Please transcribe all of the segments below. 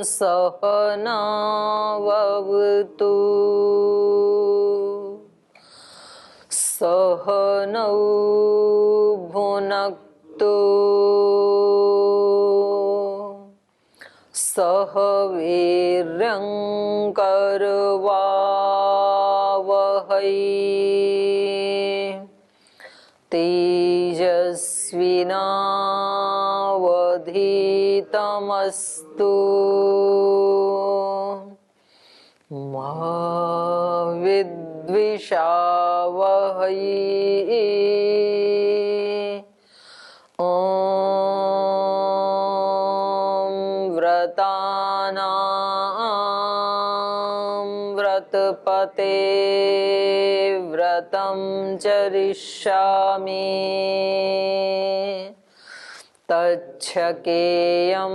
सहनावतु सहनौ भुनक्तु सह वीर्यं करवावहै तेजस्विनावधीतमस्तु मा विद्विषावहै। व्रतपते व्रतं चरिष्यामि तच्छकेयं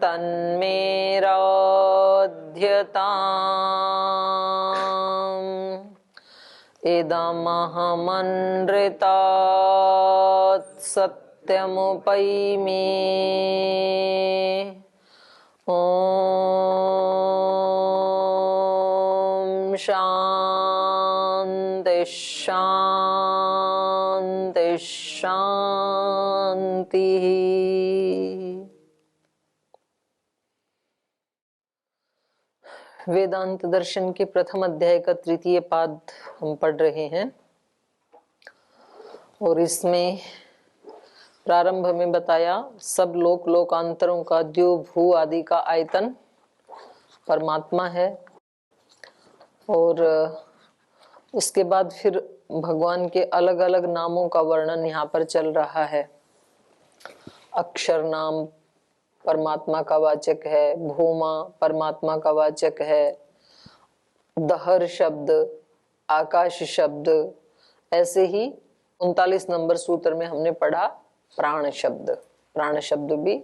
तन्मे राध्यताम् इदमहमनृतात् सत्यमुपैमि। ओम शांति शांति शांति। वेदांत दर्शन के प्रथम अध्याय का तृतीय पाद हम पढ़ रहे हैं और इसमें प्रारंभ में बताया सब लोक लोकांतरों का द्यू भू आदि का आयतन परमात्मा है और उसके बाद फिर भगवान के अलग अलग नामों का वर्णन यहाँ पर चल रहा है। अक्षर नाम परमात्मा का वाचक है, भूमा परमात्मा का वाचक है, दहर शब्द, आकाश शब्द, ऐसे ही 39 नंबर सूत्र में हमने पढ़ा प्राण शब्द। प्राण शब्द भी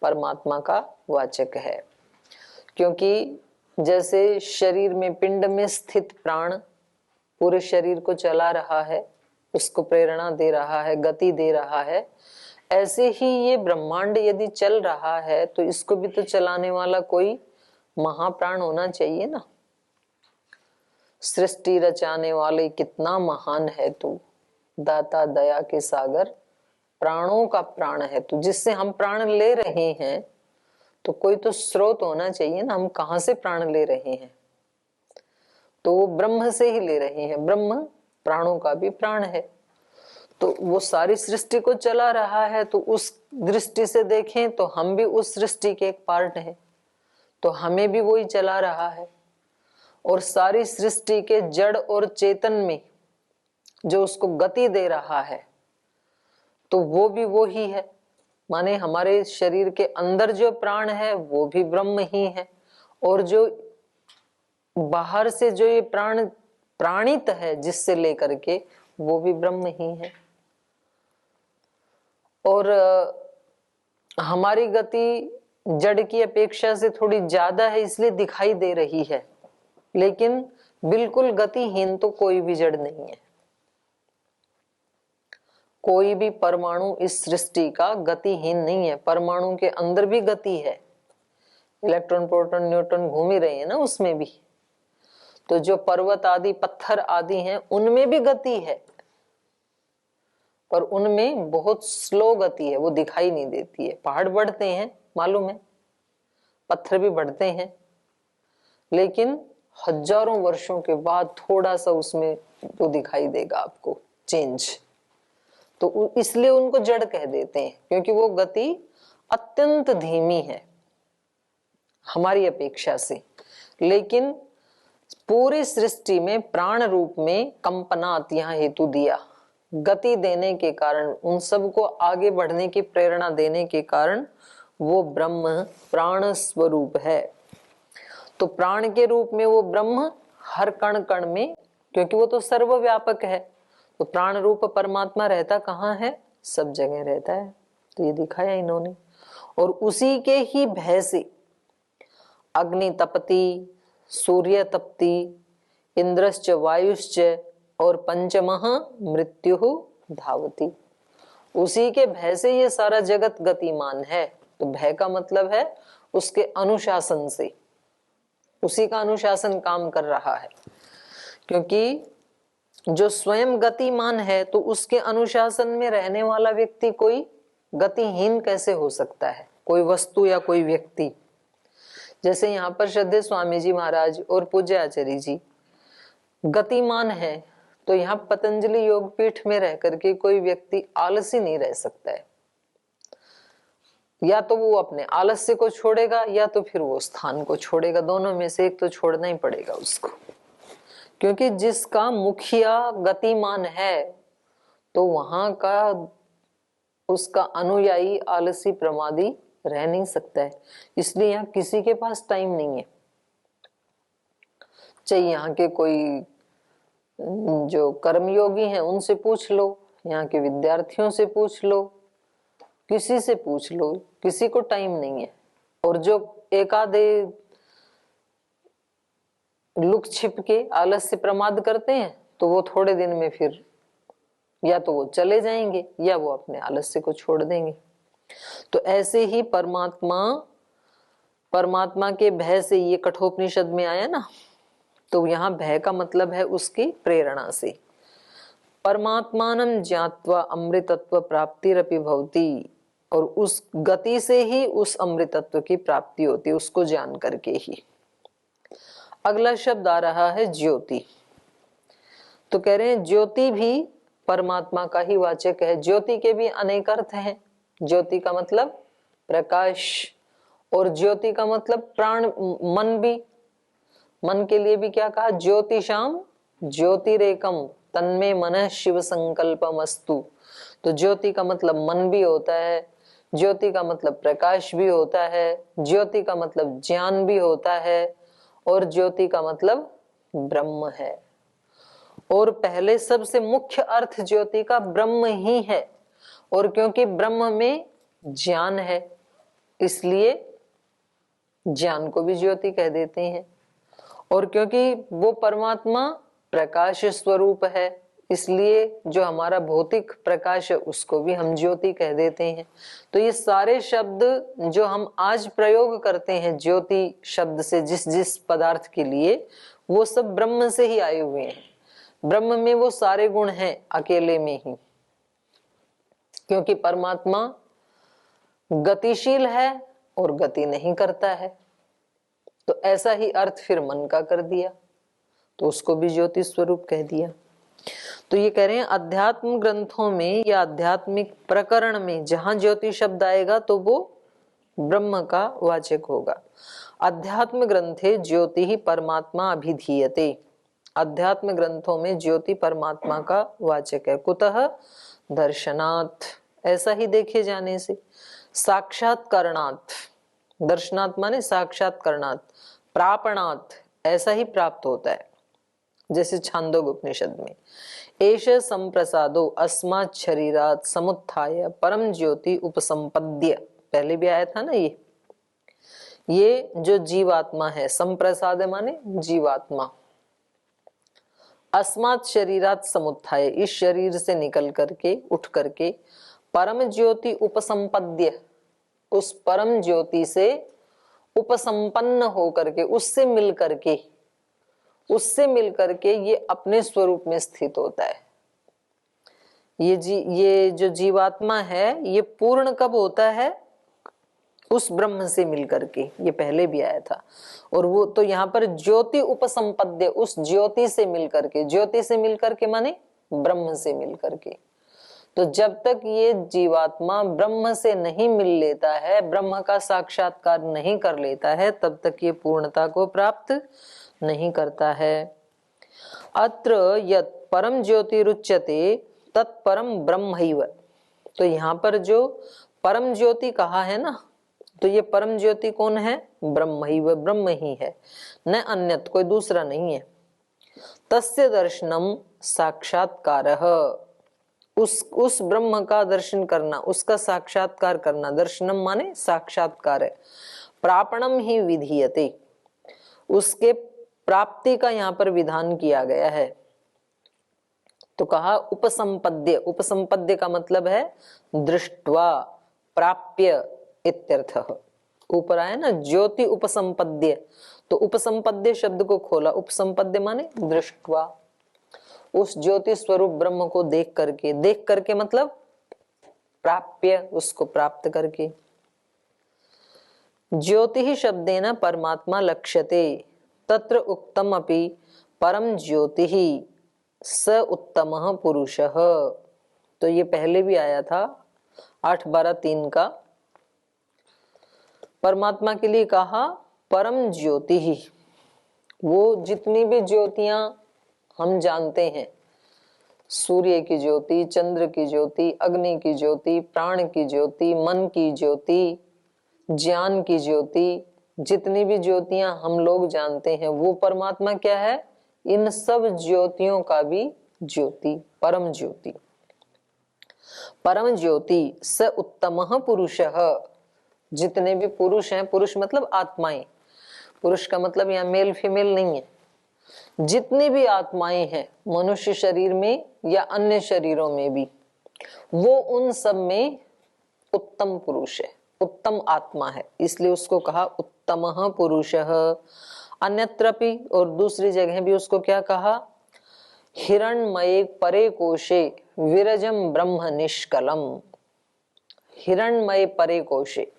परमात्मा का वाचक है, क्योंकि जैसे शरीर में पिंड में स्थित प्राण पूरे शरीर को चला रहा है, उसको प्रेरणा दे रहा है, गति दे रहा है, ऐसे ही ये ब्रह्मांड यदि चल रहा है तो इसको भी तो चलाने वाला कोई महाप्राण होना चाहिए ना। सृष्टि रचाने वाले कितना महान है तू, दाता दया के सागर, प्राणों का प्राण है तू। जिससे हम प्राण ले रहे हैं तो कोई तो स्रोत होना चाहिए ना, हम कहां से प्राण ले रहे हैं, तो वो ब्रह्म से ही ले रहे हैं। ब्रह्म प्राणों का भी प्राण है, तो वो सारी सृष्टि को चला रहा है। तो उस दृष्टि से देखें तो हम भी उस सृष्टि के एक पार्ट हैं, तो हमें भी वही चला रहा है। और सारी सृष्टि के जड़ और चेतन में जो उसको गति दे रहा है तो वो भी वो ही है। माने हमारे शरीर के अंदर जो प्राण है वो भी ब्रह्म ही है, और जो बाहर से जो ये प्राण प्राणित है जिससे लेकर के वो भी ब्रह्म ही है। और हमारी गति जड़ की अपेक्षा से थोड़ी ज्यादा है इसलिए दिखाई दे रही है, लेकिन बिल्कुल गतिहीन तो कोई भी जड़ नहीं है। कोई भी परमाणु इस सृष्टि का गतिहीन नहीं है। परमाणु के अंदर भी गति है, इलेक्ट्रॉन प्रोटॉन न्यूट्रॉन घूम ही रहे हैं ना उसमें भी। तो जो पर्वत आदि पत्थर आदि हैं उनमें भी गति है, पर उनमें बहुत स्लो गति है, वो दिखाई नहीं देती है। पहाड़ बढ़ते हैं मालूम है, पत्थर भी बढ़ते हैं, लेकिन हजारों वर्षों के बाद थोड़ा सा उसमें वो दिखाई देगा आपको चेंज। तो इसलिए उनको जड़ कह देते हैं, क्योंकि वो गति अत्यंत धीमी है हमारी अपेक्षा से। लेकिन पूरी सृष्टि में प्राण रूप में कंपनात यहाँ हेतु दिया, गति देने के कारण, उन सबको आगे बढ़ने की प्रेरणा देने के कारण वो ब्रह्म प्राण स्वरूप है। तो प्राण के रूप में वो ब्रह्म हर कण कण में, क्योंकि वो तो सर्वव्यापक है, तो प्राण रूप परमात्मा रहता कहाँ है? सब जगह रहता है। तो ये दिखाया इन्होंने। और उसी के ही भय से अग्नि तपती, सूर्य तपती, इंद्रश्च वायुश्च और पंचमः मृत्यु धावती। उसी के भय से ये सारा जगत गतिमान है। तो भय का मतलब है उसके अनुशासन से, उसी का अनुशासन काम कर रहा है। क्योंकि जो स्वयं गतिमान है तो उसके अनुशासन में रहने वाला व्यक्ति कोई गतिहीन कैसे हो सकता है, कोई वस्तु या कोई व्यक्ति। जैसे यहाँ पर श्रद्धेय स्वामी जी महाराज और पूज्य आचार्य जी गतिमान है, तो यहाँ पतंजलि योग पीठ में रह करके कोई व्यक्ति आलसी नहीं रह सकता है। या तो वो अपने आलस्य को छोड़ेगा या तो फिर वो स्थान को छोड़ेगा, दोनों में से एक तो छोड़ना ही पड़ेगा उसको। क्योंकि जिसका मुखिया गतिमान है तो वहां का उसका अनुयायी आलसी प्रमादी रह नहीं सकता है। इसलिए यहाँ किसी के पास टाइम नहीं है। चाहे यहाँ के कोई जो कर्मयोगी हैं उनसे पूछ लो, यहाँ के विद्यार्थियों से पूछ लो, किसी से पूछ लो, किसी को टाइम नहीं है। और जो एकाधे लुक छिप के आलस्य प्रमाद करते हैं तो वो थोड़े दिन में फिर या तो वो चले जाएंगे या वो अपने आलस्य को छोड़ देंगे। तो ऐसे ही परमात्मा के भय से, ये कठोपनिषद में आया ना, तो यहाँ भय का मतलब है उसकी प्रेरणा से। परमात्मानं ज्ञात्वा अमृतत्व प्राप्तिरपि भवति, और उस गति से ही उस अमृतत्व की प्राप्ति होती है, उसको जान करके ही। अगला शब्द आ रहा है ज्योति। तो कह रहे हैं ज्योति भी परमात्मा का ही वाचक है। ज्योति के भी अनेक अर्थ हैं। ज्योति का मतलब प्रकाश, और ज्योति का मतलब प्राण, मन भी। मन के लिए भी क्या कहा, ज्योतिषाम ज्योतिरेकम तन्मे मनः शिव संकल्पमस्तु। तो ज्योति का मतलब मन भी होता है, ज्योति का मतलब प्रकाश भी होता है, ज्योति का मतलब ज्ञान भी होता है, और ज्योति का मतलब ब्रह्म है। और पहले सबसे मुख्य अर्थ ज्योति का ब्रह्म ही है। और क्योंकि ब्रह्म में ज्ञान है इसलिए ज्ञान को भी ज्योति कह देते हैं। और क्योंकि वो परमात्मा प्रकाश स्वरूप है इसलिए जो हमारा भौतिक प्रकाश है उसको भी हम ज्योति कह देते हैं। तो ये सारे शब्द जो हम आज प्रयोग करते हैं ज्योति शब्द से जिस जिस पदार्थ के लिए, वो सब ब्रह्म से ही आए हुए हैं। ब्रह्म में वो सारे गुण हैं अकेले में ही। क्योंकि परमात्मा गतिशील है और गति नहीं करता है, तो ऐसा ही अर्थ फिर मन का कर दिया, तो उसको भी ज्योति स्वरूप कह दिया। तो ये कह रहे हैं अध्यात्म ग्रंथों में या आध्यात्मिक प्रकरण में जहां ज्योति शब्द आएगा तो वो ब्रह्म का वाचक होगा। अध्यात्म ग्रंथे ज्योति ही परमात्मा अभिधीयते। अध्यात्म ग्रंथों में ज्योति परमात्मा का वाचक है। कुतः दर्शनात्, ऐसा ही देखे जाने से। साक्षात्कारणात्, दर्शनात् माने साक्षात्कारणात्। प्रापणात्, ऐसा ही प्राप्त होता है, जैसे छांदोग्य उपनिषद में एष संप्रसादो अस्मात् शरीरात् समुत्थाय परम ज्योति उपसंपद्य, पहले भी आया था ना। ये जो जीवात्मा है, संप्रसाद माने जीवात्मा, अस्मात् शरीरात् समुत्थाय, इस शरीर से निकल करके उठ करके, परम ज्योति उपसंपद्य, उस परम ज्योति से उपसंपन्न हो करके, उससे मिल करके ये अपने स्वरूप में स्थित होता है। ये जो जीवात्मा है ये पूर्ण कब होता है, उस ब्रह्म से मिलकर के। ये पहले भी आया था। और वो तो यहाँ पर ज्योति उपसंपद्य, उस ज्योति से मिलकर के, ज्योति से मिलकर के माने ब्रह्म से मिलकर के। तो जब तक ये जीवात्मा ब्रह्म से नहीं मिल लेता है, ब्रह्म का साक्षात्कार नहीं कर लेता है, तब तक ये पूर्णता को प्राप्त नहीं करता है। अत्र यत् परम ज्योतिरुच्यते तत्परम ब्रह्मैव। तो यहाँ पर जो परम ज्योति कहा है ना, तो ये परम ज्योति कौन है, ब्रह्मैव, ब्रह्म ही है, न अन्यत, कोई दूसरा नहीं है। तस्य दर्शनम साक्षात्कारः, उस ब्रह्म का दर्शन करना, उसका साक्षात्कार करना, दर्शनम माने साक्षात्कार है। प्रापणम ही विधीयते, उसके प्राप्ति का यहाँ पर विधान किया गया है। तो कहा उपसंपद्य, उपसंपद्य का मतलब है दृष्ट्वा, प्राप्य, इत्यर्थः। ऊपर आया ना ज्योति उपसंपद्य, तो उपसंपद्य शब्द को खोला, उपसंपद्य माने दृष्टवा, उस ज्योति स्वरूप ब्रह्म को देख करके मतलब प्राप्य, उसको प्राप्त करके। ज्योति ही शब्देन परमात्मा लक्ष्यते, तत्र उक्तम अपि परम ज्योति ही स उत्तमः पुरुषः। तो ये पहले भी आया था 8-12-3 का। परमात्मा के लिए कहा परम ज्योति ही, वो जितनी भी ज्योतियां हम जानते हैं, सूर्य की ज्योति, चंद्र की ज्योति, अग्नि की ज्योति, प्राण की ज्योति, मन की ज्योति, ज्ञान की ज्योति, जितनी भी ज्योतियां हम लोग जानते हैं, वो परमात्मा क्या है? इन सब ज्योतियों का भी ज्योति, परम ज्योति। परम ज्योति स उत्तमः पुरुषः, जितने भी पुरुष हैं, पुरुष मतलब आत्माएं, पुरुष का मतलब यहाँ मेल फीमेल नहीं है, जितनी भी आत्माएं हैं मनुष्य शरीर में या अन्य शरीरों में भी, वो उन सब में उत्तम पुरुष है, उत्तम आत्मा है, इसलिए उसको कहा उत्तमः पुरुषः। अन्यत्रपि, और दूसरी जगह भी उसको क्या कहा? हिरण्मये परे कोशे विरजम ब्रह्म निष्कलम। हिरण्मय परे कोशे,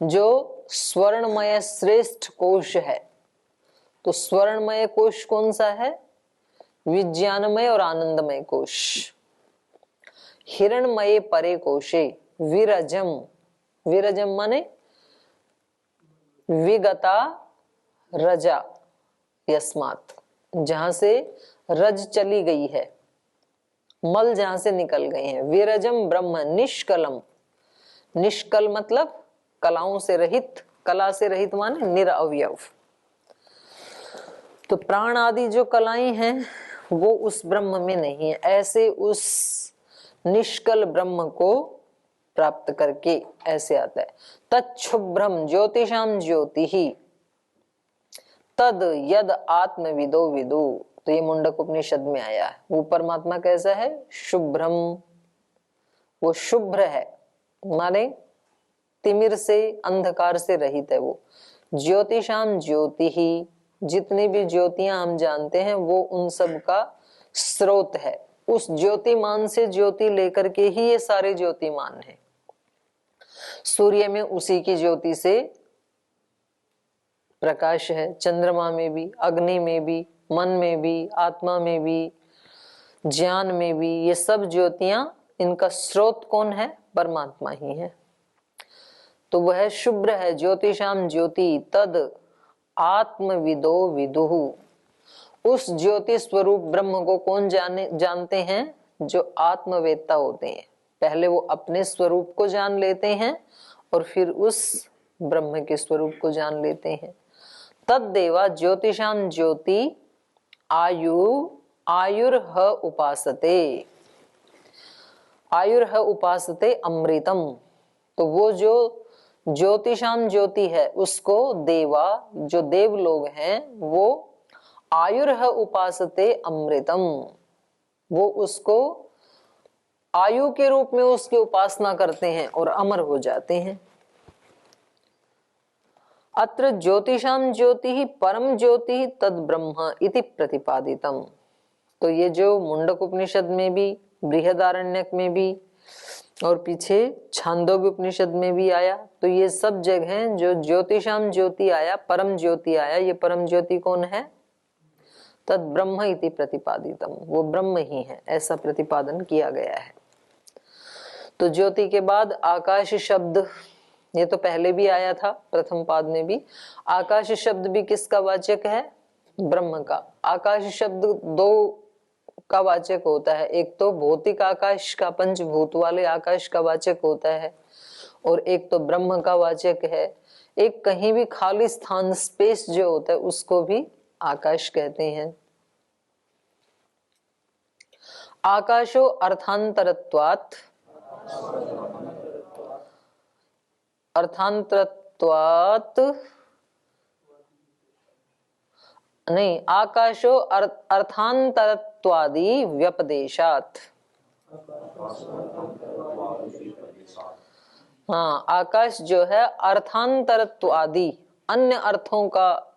जो स्वर्णमय श्रेष्ठ कोश है। तो स्वर्णमय कोश कौन सा है? विज्ञानमय और आनंदमय कोश। हिरण्मय परे कोशे विरजम, विरजम माने विगता रजा यस्मात्, जहां से रज चली गई है, मल जहां से निकल गए हैं। विरजम ब्रह्म निष्कलम, निष्कल मतलब कलाओं से रहित, कला से रहित माने निरअवयव। तो प्राण आदि जो कलाएं हैं वो उस ब्रह्म में नहीं है, ऐसे उस निष्कल ब्रह्म को प्राप्त करके ऐसे आता है। तच्छुभ्रम ज्योतिषाम ज्योति ही तद यद आत्मविदो विदु। तो ये मुंडक उपनिषद में आया है। वो परमात्मा कैसा है? शुभ्रम, वो शुभ्र है माने तिमिर से, अंधकार से रहित है वो। ज्योतिषाम ज्योति ही, जितनी भी ज्योतियां हम जानते हैं वो उन सब का स्रोत है। उस ज्योतिमान से ज्योति लेकर के ही ये सारे ज्योतिमान हैं। सूर्य में उसी की ज्योति से प्रकाश है, चंद्रमा में भी, अग्नि में भी, मन में भी, आत्मा में भी, ज्ञान में भी, ये सब ज्योतियां, इनका स्रोत कौन है? परमात्मा ही है। तो वह शुभ्र है। ज्योतिषाम ज्योति तद आत्मविदो विदुहु। उस ज्योति स्वरूप ब्रह्म को कौन जानते हैं? जो आत्मवेत्ता होते हैं। पहले वो अपने स्वरूप को जान लेते हैं और फिर उस ब्रह्म के स्वरूप को जान लेते हैं। तद्देवा ज्योतिषाम ज्योति आयुर्ह उपासते, आयुर्ह उपासते अमृतम। तो वो जो ज्योतिषाम ज्योति है उसको देवा, जो देव लोग हैं, वो आयुर्ह उपासते अमृतम, वो उसको आयु के रूप में उसकी उपासना करते हैं और अमर हो जाते हैं। अत्र ज्योतिषाम ज्योति ही परम ज्योति तद ब्रह्म इति प्रतिपादितम। तो ये जो मुंडक उपनिषद में भी, बृहदारण्यक में भी और पीछे छांदोग्य उपनिषद में भी आया, तो ये सब जगह जो ज्योतिषाम ज्योति आया, परम ज्योति आया, ये परम ज्योति कौन है? तद ब्रह्म इति प्रतिपादितम, वो ब्रह्म ही है, ऐसा प्रतिपादन किया गया है। तो ज्योति के बाद आकाश शब्द, ये तो पहले भी आया था प्रथम पाद में भी। आकाश शब्द भी किसका वाचक है? ब्रह्म का। आकाश शब्द दो का वाचक होता है, एक तो भौतिक आकाश का, पंचभूत वाले आकाश का वाचक होता है, और एक तो ब्रह्म का वाचक है। एक कहीं भी खाली स्थान, स्पेस जो होता है, उसको भी आकाश कहते हैं। आकाशो अर्थांतरत्वात्, अर्थांतरत्वात् नहीं, आकाशो अर्थांतरत्वादि व्यपदेशात्। हाँ, आकाश जो है अर्थांतरत्व आदि अन्य अर्थों का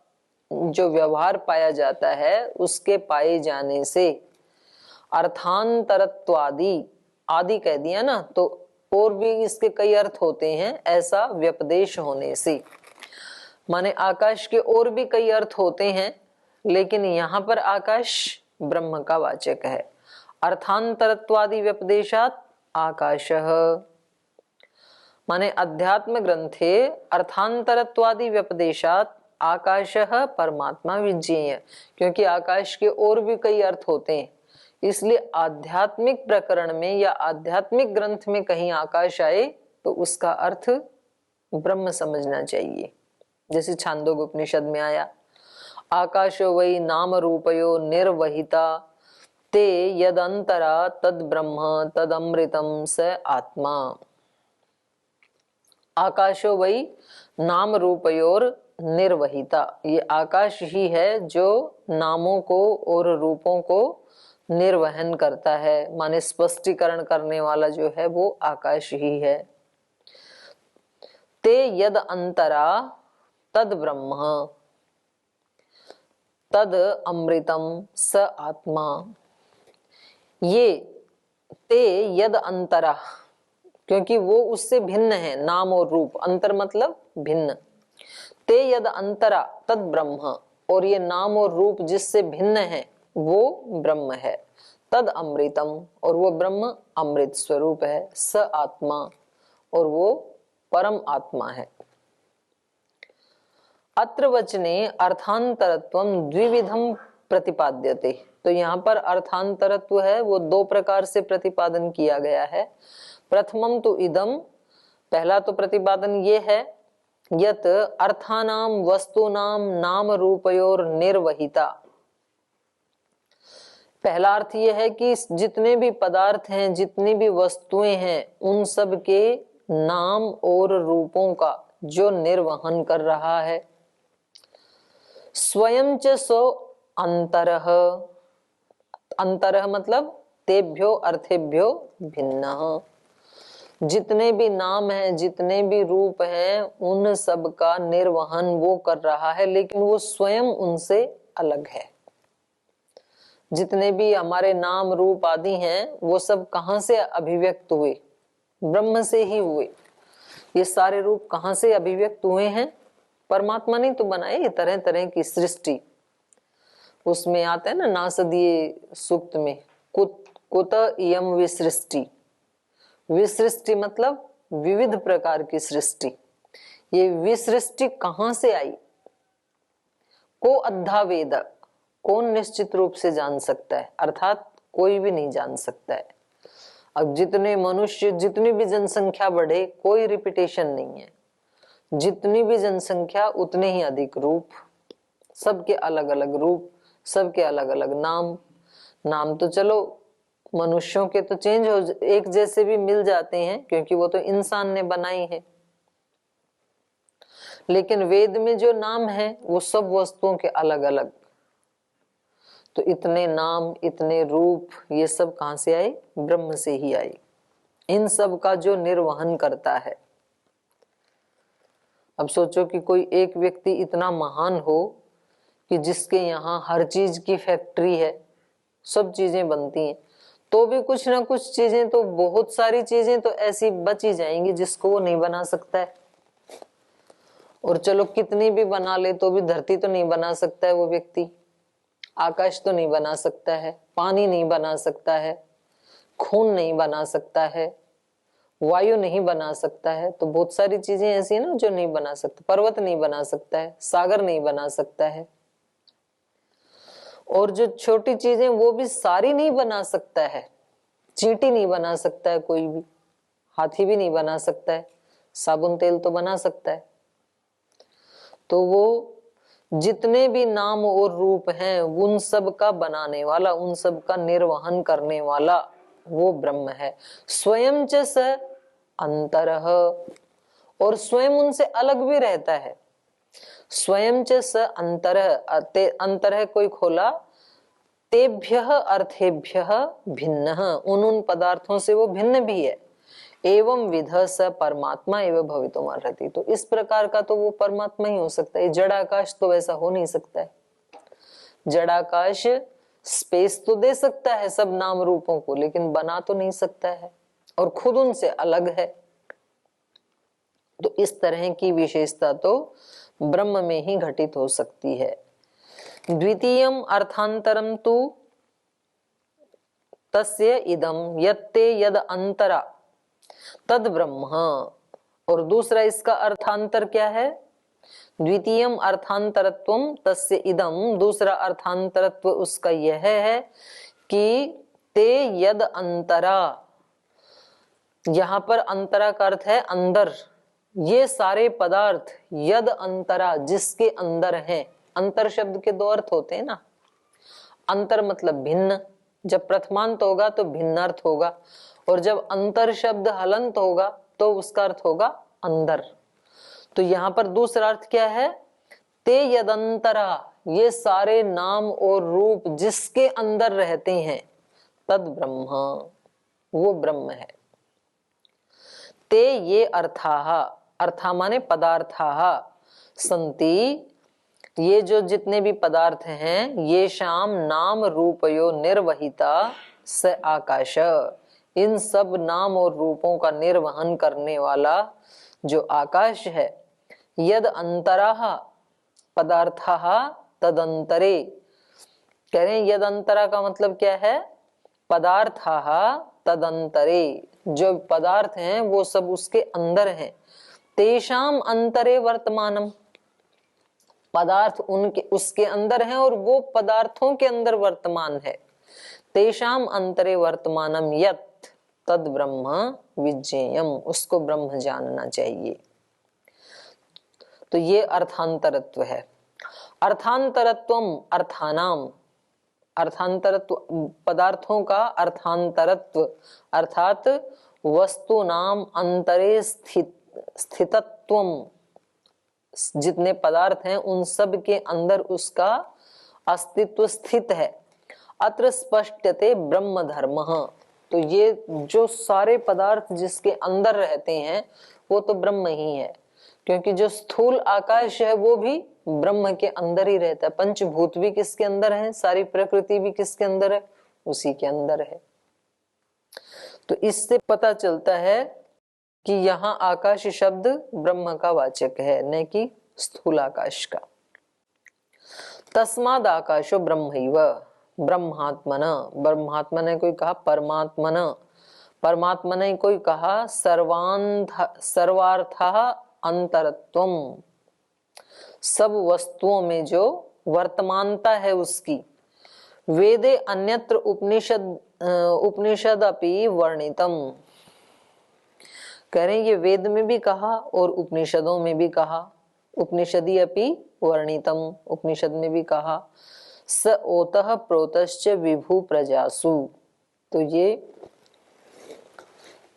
जो व्यवहार पाया जाता है उसके पाए जाने से, अर्थांतरत्व आदि, आदि कह दिया ना, तो और भी इसके कई अर्थ होते हैं, ऐसा व्यपदेश होने से। माने आकाश के और भी कई अर्थ होते हैं, लेकिन यहाँ पर आकाश ब्रह्म का वाचक है। अर्थांतरत्वादि व्यपदेशात आकाशः, माने अध्यात्म ग्रंथे अर्थांतरत्वादि व्यपदेशात आकाशः परमात्मा विज्ञेय, क्योंकि आकाश के और भी कई अर्थ होते हैं, इसलिए आध्यात्मिक प्रकरण में या आध्यात्मिक ग्रंथ में कहीं आकाश आए तो उसका अर्थ ब्रह्म समझना चाहिए। जैसे छांदोग्य उपनिषद में आया, आकाशो वै नाम रूपयो निर्वहिता ते यदंतरा तद ब्रह्म तद अमृतम स आत्मा। आकाशो वै नाम रूपयोर निर्वहिता, ये आकाश ही है जो नामों को और रूपों को निर्वहन करता है, माने स्पष्टीकरण करने वाला जो है वो आकाश ही है। ते यद अंतरा तद ब्रह्म तद अमृतम स आत्मा। ये ते यद अंतरा, क्योंकि वो उससे भिन्न है, नाम और रूप, अंतर मतलब भिन्न। ते यद अंतरा तद ब्रह्म, और ये नाम और रूप जिससे भिन्न है वो ब्रह्म है। तद अमृतम, और वो ब्रह्म अमृत स्वरूप है। स आत्मा, और वो परम आत्मा है। अत्र वचने अर्थांतरत्वम द्विविधम प्रतिपाद्यते, तो यहाँ पर अर्थांतरत्व है वो दो प्रकार से प्रतिपादन किया गया है। प्रथमम तो इदम, पहला तो प्रतिपादन ये है, यत अर्थानाम वस्तुनाम नाम रूपयोर निर्वहिता। पहला अर्थ यह है कि जितने भी पदार्थ हैं, जितनी भी वस्तुएं हैं, उन सब के नाम और रूपों का जो निर्वहन कर रहा है। स्वयं च सो अंतरः, अंतरः मतलब तेभ्यो अर्थेभ्यो भिन्न। जितने भी नाम हैं, जितने भी रूप हैं, उन सब का निर्वहन वो कर रहा है, लेकिन वो स्वयं उनसे अलग है। जितने भी हमारे नाम रूप आदि हैं, वो सब कहां से अभिव्यक्त हुए? ब्रह्म से ही हुए। ये सारे रूप कहां से अभिव्यक्त हुए हैं? परमात्मा ने तो बनाए ये तरह तरह की सृष्टि। उसमें आता है ना नासदीय सूक्त में, कुत इयम विसृष्टि। विसृष्टि मतलब विविध प्रकार की सृष्टि। ये विसृष्टि कहां से आई? को अद्धा वेद, कौन निश्चित रूप से जान सकता है? अर्थात कोई भी नहीं जान सकता है। अब जितने मनुष्य, जितनी भी जनसंख्या बढ़े, कोई रिपीटेशन नहीं है। जितनी भी जनसंख्या उतने ही अधिक रूप, सबके अलग अलग रूप, सबके अलग अलग नाम। नाम तो चलो मनुष्यों के तो चेंज हो, एक जैसे भी मिल जाते हैं, क्योंकि वो तो इंसान ने बनाई है। लेकिन वेद में जो नाम है वो सब वस्तुओं के अलग अलग। तो इतने नाम, इतने रूप, ये सब कहां से आए? ब्रह्म से ही आए। इन सब का जो निर्वहन करता है। अब सोचो कि कोई एक व्यक्ति इतना महान हो कि जिसके यहाँ हर चीज की फैक्ट्री है, सब चीजें बनती हैं, तो भी कुछ ना कुछ चीजें, तो बहुत सारी चीजें तो ऐसी बच ही जाएंगी जिसको वो नहीं बना सकता है। और चलो कितनी भी बना ले तो भी धरती तो नहीं बना सकता है वो व्यक्ति, आकाश तो नहीं बना सकता है, पानी नहीं बना सकता है, खून नहीं बना सकता है, वायु नहीं बना सकता है। तो बहुत सारी चीजें ऐसी है ना जो नहीं बना सकता। पर्वत नहीं बना सकता है, सागर नहीं बना सकता है, और जो छोटी चीजें वो भी सारी नहीं बना सकता है। चींटी नहीं बना सकता है कोई भी, हाथी भी नहीं बना सकता है, साबुन तेल तो बना सकता है। तो वो जितने भी नाम और रूप हैं, उन सब का बनाने वाला, उन सब का निर्वहन करने वाला वो ब्रह्म है। स्वयं च स अंतरः, और स्वयं उनसे अलग भी रहता है। स्वयं च स अंतरः, अंतरः कोई खोला, तेभ्यः अर्थेभ्यः भिन्नः, उन पदार्थों से वो भिन्न भी है। एवं विध स परमात्मा एवं भवितुम अर्हति। तो इस प्रकार का तो वो परमात्मा ही हो सकता है, जड़ाकाश तो वैसा हो नहीं सकता है। जड़ाकाश स्पेस तो दे सकता है सब नाम रूपों को, लेकिन बना तो नहीं सकता है और खुद उनसे अलग है। तो इस तरह की विशेषता तो ब्रह्म में ही घटित हो सकती है। द्वितीयम अर्थांतरम तु तस्य इदम यत्ते यद अंतरा तद ब्रह्म। और दूसरा इसका अर्थांतर क्या है? द्वितीयम अर्थांतरत्वम तस्य इदम, दूसरा अर्थांतरत्व उसका यह है कि ते यद अंतरा, यहां पर अंतरा का अर्थ है अंदर, ये सारे पदार्थ यद अंतरा जिसके अंदर हैं। अंतर शब्द के दो अर्थ होते हैं ना, अंतर मतलब भिन्न, जब प्रथमांत होगा तो भिन्न अर्थ होगा, और जब अंतर शब्द हलंत होगा तो उसका अर्थ होगा अंदर। तो यहां पर दूसरा अर्थ क्या है? ते यदंतरा, ये सारे नाम और रूप जिसके अंदर रहते हैं, तद ब्रह्म, वो ब्रह्म है। ते ये अर्थाः, अर्था माने पदार्थाः, संति, ये जो जितने भी पदार्थ हैं, ये शाम नाम रूपयो निर्वहिता स आकाश, इन सब नाम और रूपों का निर्वहन करने वाला जो आकाश है। यद अंतराः पदार्थाः तदंतरे, कह रहे हैं यद अंतरा का मतलब क्या है? पदार्थाः तदंतरे, जो पदार्थ हैं वो सब उसके अंदर हैं। तेषाम अंतरे वर्तमानम, पदार्थ उनके उसके अंदर हैं और वो पदार्थों के अंदर वर्तमान है। तेषाम अंतरे वर्तमानम यत् तद ब्रह्म विज्ञेयम, उसको ब्रह्म जानना चाहिए। तो ये अर्थांतरत्व है। अर्थांतरत्वम अर्थानाम, अर्थांतरत्व पदार्थों का अर्थांतरत्व अर्थात वस्तु नाम अंतरे स्थितत्वम, जितने पदार्थ हैं उन सब के अंदर उसका अस्तित्व स्थित है। अत्र स्पष्टते ब्रह्म धर्म, तो ये जो सारे पदार्थ जिसके अंदर रहते हैं वो तो ब्रह्म ही है, क्योंकि जो स्थूल आकाश है वो भी ब्रह्म के अंदर ही रहता है। पंचभूत भी किसके अंदर है? सारी प्रकृति भी किसके अंदर है? उसी के अंदर है। तो इससे पता चलता है कि यहाँ आकाश शब्द ब्रह्म का वाचक है, न कि स्थूल आकाश का। तस्माद आकाशो ब्रह्मैव ब्रह्मात्मन, ब्रह्मात्मा ने कोई कहा परमात्मन, परमात्मा ने कोई कहा सर्वार्थः अंतरत्वम, सब वस्तुओं में जो वर्तमानता है उसकी। वेदे अन्यत्र उपनिषद अपि वर्णितम, कह रहे हैं ये वेद में भी कहा और उपनिषदों में भी कहा। उपनिषदि अपि वर्णितम, उपनिषद में भी कहा। स ओतः प्रोतश्च विभु प्रजासु, तो ये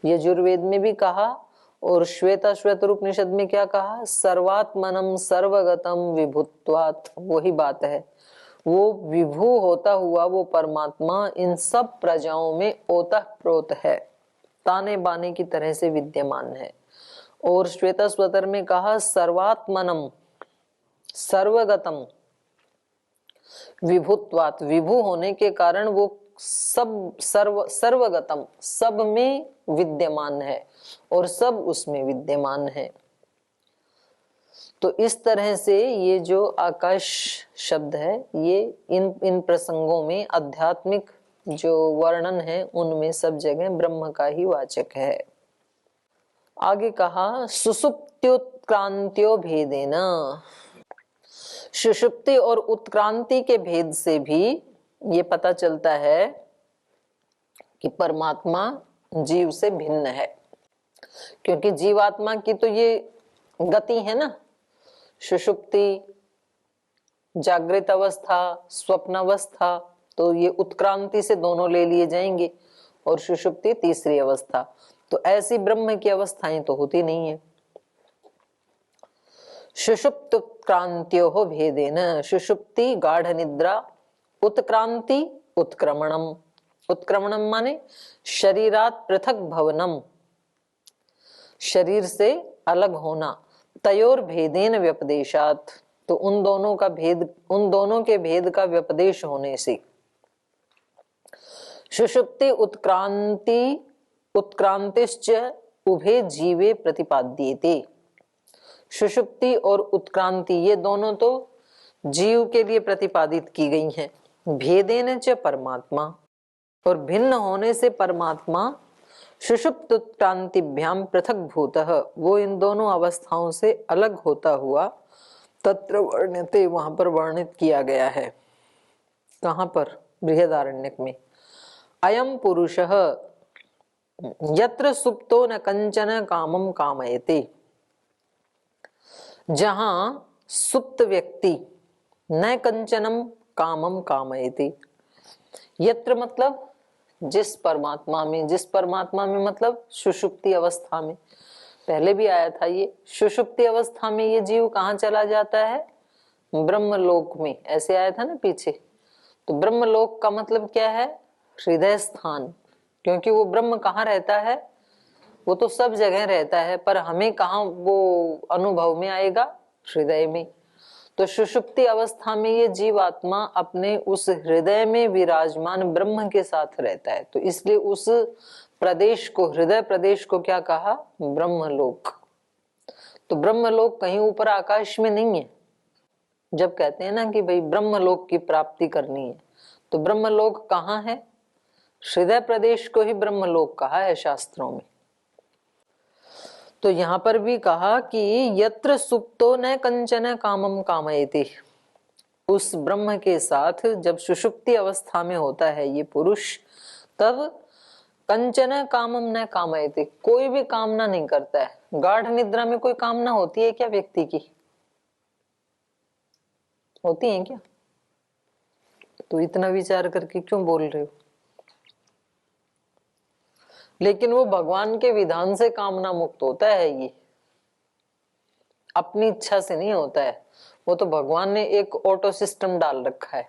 यजुर्वेद में भी कहा और श्वेताश्वेतर उपनिषद में क्या कहा? सर्वात्मनम सर्वगतम विभुत्वात्, वही बात है। वो विभु होता हुआ वो परमात्मा इन सब प्रजाओं में ओतप्रोत है, ताने बाने की तरह से विद्यमान है। और श्वेताश्वेतर में कहा सर्वात्मनम सर्वगतम विभुत्वात्, विभु होने के कारण वो सब सर्वगतम, सब में विद्यमान है और सब उसमें विद्यमान है। तो इस तरह से ये जो आकाश शब्द है ये इन प्रसंगों में आध्यात्मिक जो वर्णन है उनमें सब जगह ब्रह्म का ही वाचक है। आगे कहा सुषुप्त्युत्क्रांत्यो भेदेन, सुषुप्ति और उत्क्रांति के भेद से भी ये पता चलता है कि परमात्मा जीव से भिन्न है, क्योंकि जीवात्मा की तो ये गति है ना, सुषुप्ति, जागृत अवस्था, स्वप्न अवस्था, तो ये उत्क्रांति से दोनों ले लिए जाएंगे और सुषुप्ति तीसरी अवस्था। तो ऐसी ब्रह्म की अवस्थाएं तो होती नहीं है। सुषुप्त उत्क्रांत्यो भेदेन, सुषुप्ति गाढ़ निद्रा, उत्क्रांति उत्क्रमणम, उत्क्रमणम माने शरीरात पृथक भवनम, शरीर से अलग होना, तयोर भेदेन व्यपदेशात, तो उन दोनों के भेद का व्यपदेश होने से, सुषुप्ति उत्क्रांतिश्च उभे जीवे प्रतिपाद्येते, सुषुप्ति और उत्क्रांति ये दोनों तो जीव के लिए प्रतिपादित की गई हैं। भेदेन च परमात्मा, और भिन्न होने से परमात्मा सुषुप्त उत्क्रांतिभ्याम पृथक भूतः, वो इन दोनों अवस्थाओं से अलग होता हुआ तत्र वर्ण्यते, वहां पर वर्णित किया गया है। कहां पर? बृहदारण्यक में। अयम पुरुषः यत्र सुप्तो न कंचन कामम कामयते, जहां सुप्त व्यक्ति न कंचनम कामम कामयते, यत्र मतलब जिस परमात्मा में मतलब सुषुप्ति अवस्था में। पहले भी आया था ये, सुषुप्ति अवस्था में ये जीव कहाँ चला जाता है? ब्रह्मलोक में, ऐसे आया था ना पीछे। तो ब्रह्मलोक का मतलब क्या है? हृदय स्थान, क्योंकि वो ब्रह्म कहाँ रहता है? वो तो सब जगह रहता है, पर हमें कहाँ वो अनुभव में आएगा? हृदय में। तो सुषुप्ति अवस्था में ये जीवात्मा अपने उस हृदय में विराजमान ब्रह्म के साथ रहता है, तो इसलिए उस प्रदेश को, हृदय प्रदेश को क्या कहा? ब्रह्मलोक। तो ब्रह्मलोक कहीं ऊपर आकाश में नहीं है। जब कहते हैं ना कि भाई ब्रह्मलोक की प्राप्ति करनी है, तो ब्रह्मलोक कहाँ है? हृदय प्रदेश को ही ब्रह्मलोक कहा है शास्त्रों में। तो यहां पर भी कहा कि यत्र सुप्तो न कंचन कामम कामयति, उस ब्रह्म के साथ जब सुषुप्ति अवस्था में होता है ये पुरुष, तब कंचन कामम न कामयति, कोई भी कामना नहीं करता है। गाढ़ निद्रा में कोई कामना होती है क्या व्यक्ति की? होती है क्या? तो इतना विचार करके क्यों बोल रहे हो? लेकिन वो भगवान के विधान से कामना मुक्त होता है, ये अपनी इच्छा से नहीं होता है। वो तो भगवान ने एक ऑटो सिस्टम डाल रखा है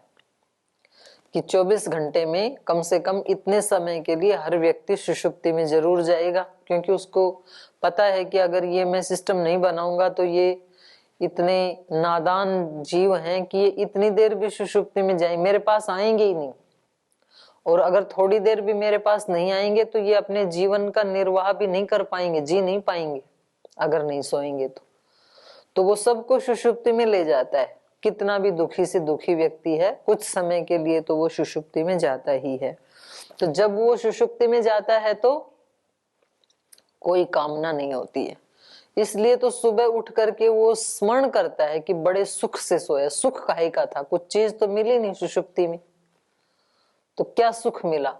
कि 24 घंटे में कम से कम इतने समय के लिए हर व्यक्ति सुषुप्ति में जरूर जाएगा, क्योंकि उसको पता है कि अगर ये मैं सिस्टम नहीं बनाऊंगा तो ये इतने नादान जीव हैं कि ये इतनी देर भी सुषुप्ति में जाए, मेरे पास आएंगे ही नहीं। और अगर थोड़ी देर भी मेरे पास नहीं आएंगे तो ये अपने जीवन का निर्वाह भी नहीं कर पाएंगे, जी नहीं पाएंगे अगर नहीं सोएंगे तो वो सबको सुषुप्ति में ले जाता है। कितना भी दुखी से दुखी व्यक्ति है, कुछ समय के लिए तो वो सुषुप्ति में जाता ही है। तो जब वो सुषुप्ति में जाता है तो कोई कामना नहीं होती है। इसलिए तो सुबह उठ करके वो स्मरण करता है कि बड़े सुख से सोया। सुख काहे का था? कुछ चीज तो मिली नहीं सुषुप्ति में। तो क्या सुख मिला?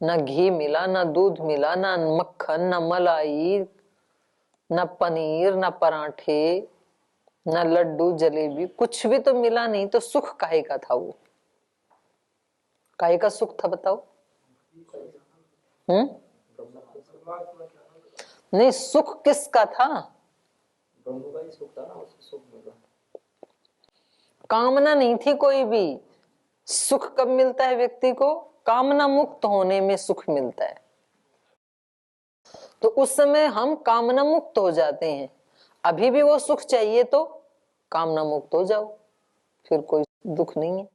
ना घी मिला, ना दूध मिला, ना मक्खन, ना मलाई, ना पनीर, ना पराठे, ना लड्डू जलेबी, कुछ भी तो मिला नहीं। तो सुख काहे का था? वो काहे का सुख था बताओ? नहीं, सुख किसका था? कामना नहीं थी कोई भी। सुख कब मिलता है व्यक्ति को? कामना मुक्त होने में सुख मिलता है। तो उस समय हम कामना मुक्त हो जाते हैं। अभी भी वो सुख चाहिए तो कामना मुक्त हो जाओ, फिर कोई दुख नहीं है।